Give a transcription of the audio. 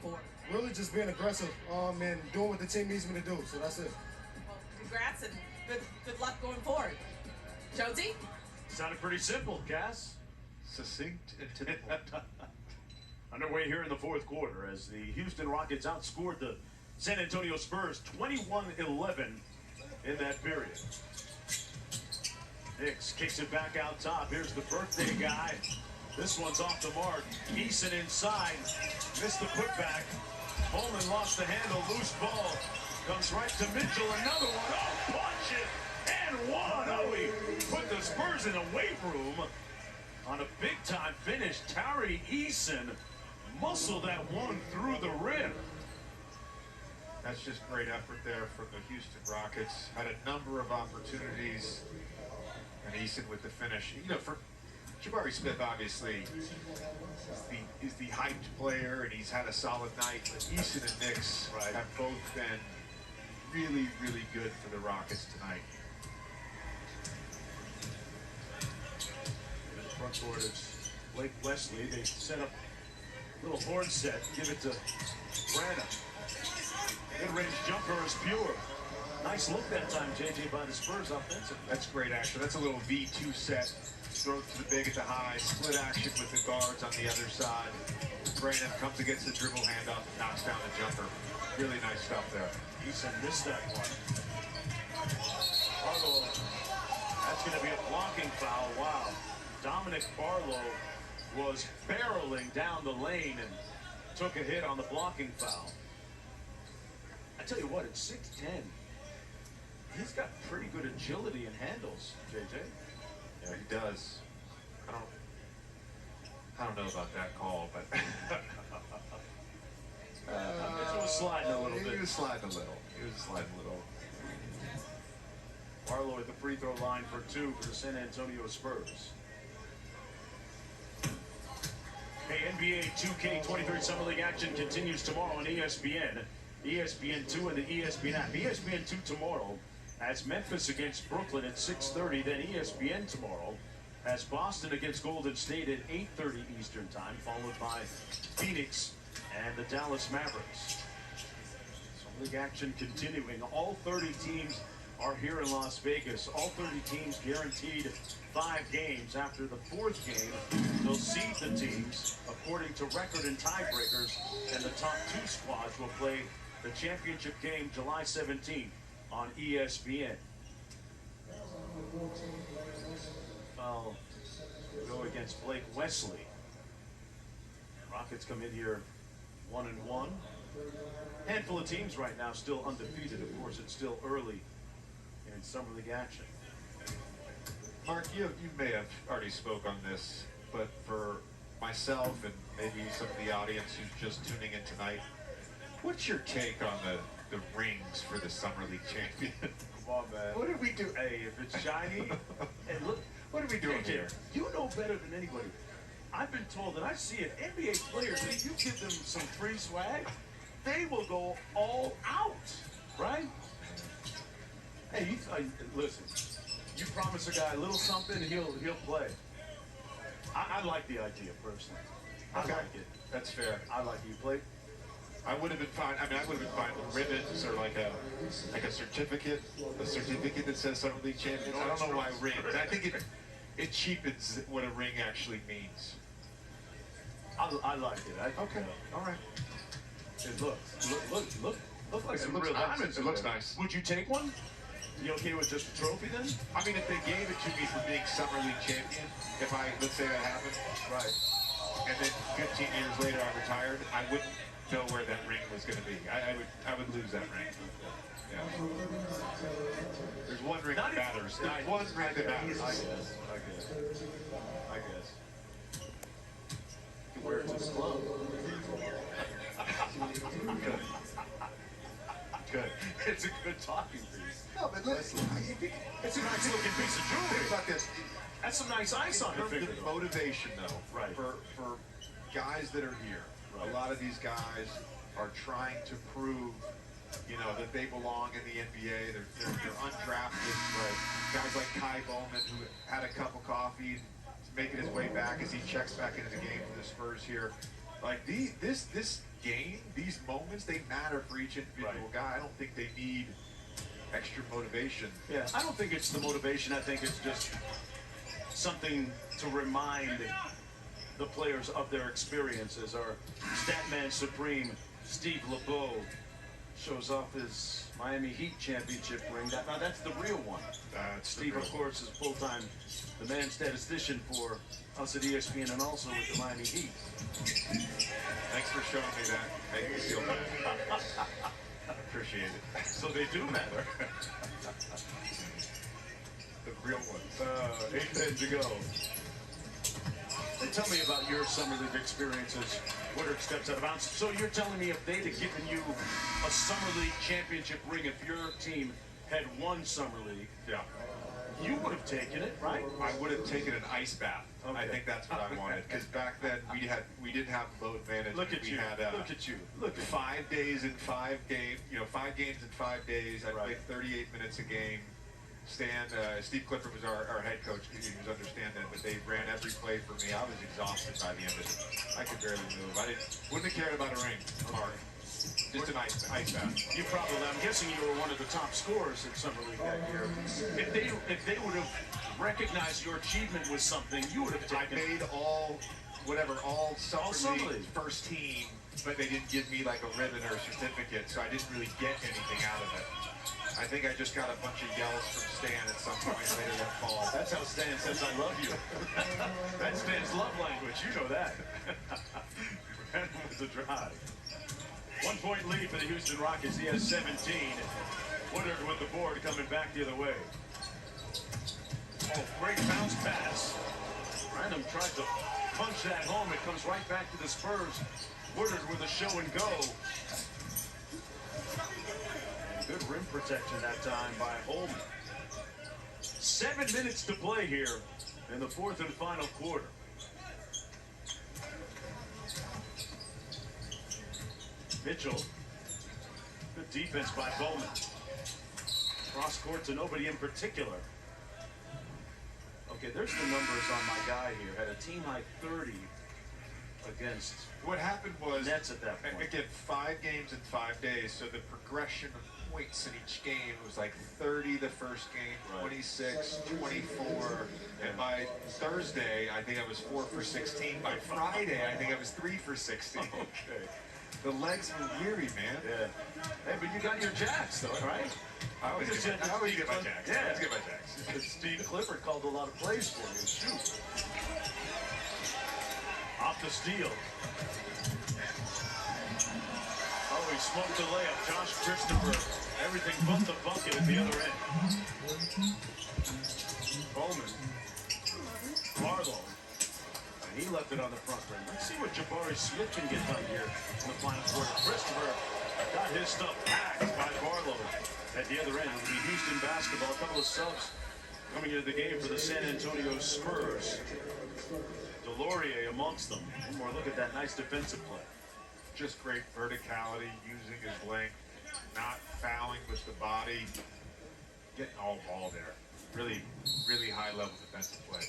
going forward? Really just being aggressive and doing what the team needs me to do. So that's it. Well, congrats and good luck going forward. Jonesy? Sounded pretty simple, Cass. Succinct and to the point. Underway here in the fourth quarter as the Houston Rockets outscored the San Antonio Spurs 21-11 in that period. Nix kicks it back out top. Here's the birthday guy. This one's off the mark. Eason inside. Missed the putback. Holman lost the handle. Loose ball. Comes right to Mitchell. Another one. Oh, punch it. And one. Oh, he put the Spurs in the weight room on a big-time finish. Tari Eason muscled that one through the rim. That's just great effort there from the Houston Rockets. Had a number of opportunities, and Eason with the finish. You know, for Jabari Smith, obviously, is the hyped player, and he's had a solid night. But Eason and Nix have both been really, really good for the Rockets tonight. In the front court, it's Blake Wesley. They set up a little horn set, give it to Brandon. Mid-range jumper is pure. Nice look that time, JJ, by the Spurs offensively. That's great action. That's a little V2 set. Throw to the big at the high. Split action with the guards on the other side. Brandon comes against the dribble handoff and knocks down the jumper. Really nice stuff there. Eason missed that one. Barlow, that's going to be a blocking foul. Wow. Dominic Barlow was barreling down the lane and took a hit on the blocking foul. I tell you what, at 6'10", he's got pretty good agility and handles, JJ. Yeah, he does. I don't know about that call, but Mitchell was sliding a little bit. He was sliding a little. Barlow at the free throw line for 2 for the San Antonio Spurs. Hey, NBA 2K23 Summer League action continues tomorrow on ESPN. ESPN 2 and the ESPN app. ESPN 2 tomorrow has Memphis against Brooklyn at 6:30. Then ESPN tomorrow has Boston against Golden State at 8:30 Eastern Time, followed by Phoenix and the Dallas Mavericks. Summer League action continuing. All 30 teams are here in Las Vegas. All 30 teams guaranteed 5 games. After the 4th game, they'll seed the teams according to record and tiebreakers, and the top 2 squads will play the championship game July 17th on ESPN. I'll go against Blake Wesley. Rockets come in here 1-1. Handful of teams right now still undefeated. Of course, it's still early in Summer League action. Mark, you may have already spoke on this, but for myself and maybe some of the audience who's just tuning in tonight, what's your take on the rings for the Summer League champion? Come on, man. What did we do? Hey, if it's shiny, and look, what are we doing here? You know better than anybody. I've been told, and I see it, NBA players, if you give them some free swag, they will go all out, right? Hey, listen, you promise a guy a little something, he'll play. I like the idea personally. I like it. That's fair. I like it. You play? I would have been fine. I mean, I would have been fine with ribbons or like a certificate that says Summer League champion. I don't know why rings. I think it cheapens what a ring actually means. I like it. Okay. All right. It look like some real diamonds. It looks nice. Would you take one? You okay with just a trophy then? I mean, if they gave it to me for being Summer League champion, let's say that happened, right, and then 15 years later I retired, I wouldn't know where that ring was going to be. I would lose that ring. Yeah. There's one ring that matters. There's one ring that matters. I guess. You can wear it to the club. Good. It's a good talking piece. No, but listen, it's a nice looking piece of jewelry. That's some nice ice on your finger. The motivation, though, right, for guys that are here. Right. A lot of these guys are trying to prove, you know, that they belong in the NBA. They're undrafted. Right. Guys like Kai Bowman, who had a cup of coffee, making his way back as he checks back into the game for the Spurs here. Like this game, these moments, they matter for each individual guy. I don't think they need extra motivation. Yeah, I don't think it's the motivation. I think it's just something to remind the players of their experiences. Our Statman Supreme, Steve LeBeau, shows off his Miami Heat championship ring. Now that's the real one. Steve, of course, is full-time the man statistician for us at ESPN and also with the Miami Heat. Thanks for showing me that. Make me feel bad. Appreciate it. So they do matter. The real ones. 8 men to go. And tell me about your summer league experiences. Woodard steps out of bounds. So you're telling me if they'd have given you a summer league championship ring, if your team had won summer league, Yeah. you would have taken it, right? I would have taken an ice bath. Okay. I think that's what I wanted. Because back then we didn't have load management. Look at we you. had Look at you. Look at 5 days in 5 games. 5 games in 5 days. I played 38 minutes a game. Steve Clifford was our head coach. He was understanding, but they ran every play for me. I was exhausted by the end of it. I could barely move. Wouldn't have cared about a ring, Mark. Just an ice bath. You probably, I'm guessing you were one of the top scorers in summer league that year. If they would have recognized your achievement with something, you would have taken I made all summer league league first team, but they didn't give me like a ribbon or a certificate, so I didn't really get anything out of it. I think I just got a bunch of yells from Stan at some point later that fall. That's how Stan says I love you. That's Stan's love language. You know that. And with the drive. 1 point lead for the Houston Rockets. He has 17. Woodard with the board coming back the other way. Oh, great bounce pass. Random tried to punch that home. It comes right back to the Spurs. Woodard with a show and go. Good rim protection that time by Holman. 7 minutes to play here in the fourth and final quarter. Mitchell. Good defense by Bowman. Cross court to nobody in particular. Okay, there's the numbers on my guy here. Had a team high 30 against What happened was, Nets at that point. again, 5 games in 5 days, so the progression of points in each game was like 30 the first game, 26, 24, and by Thursday, I think I was 4 for 16. By Friday, I think I was 3 for 16. Okay. The legs were weary, man. Yeah. Hey, but you got your jacks, though, right? I always get my jacks. Yeah. I always get my jacks. Steve Clifford called a lot of plays for you. Shoot. Off the steal. Oh, he smoked the layup. Josh Christopher. Everything but the bucket at the other end. Bowman. Barlow. And he left it on the front rim. Let's see what Jabari Smith can get done here in the final quarter. Christopher got his stuff packed by Barlow at the other end. It will be Houston basketball. A couple of subs coming into the game for the San Antonio Spurs. Delorier amongst them. One more look at that nice defensive play. Just great verticality, using his length, not fouling with the body, getting all ball there. Really, really high level defensive play.